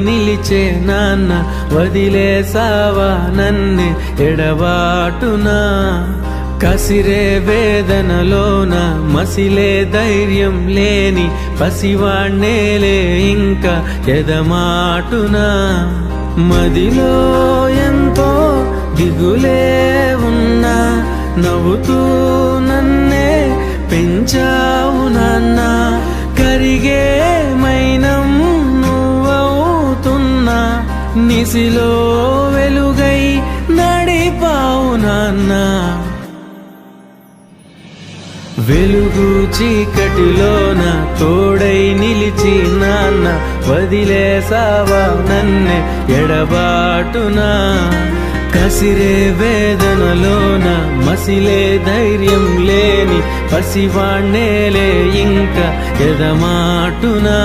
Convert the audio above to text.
నిలిచే నాన్న వదిలేసావా నన్నే ఎడబాటునా కసిరే వేదనలోన మసిలే ధైర్యం లేని పసివాణ్ణేలే ఇంకా ఎదమాటునా మదిలో ఎంతో దిగులే ఉన్నా నవ్వుతూ నన్నే పెంచావు నాన్న కరిగే మైనం నువ్వవుతున్నా నిసిలో వెలుగై నడిపావు నాన్న వెలుగు చీకటిలోన తోడై నిలిచి నాన్న వదిలేసావా నన్నే ఎడబాటునా కసిరే వేదనలోన మసిలే ధైర్యం లేని పసివాణ్ణేలే ఇంకా ఎదమాటునా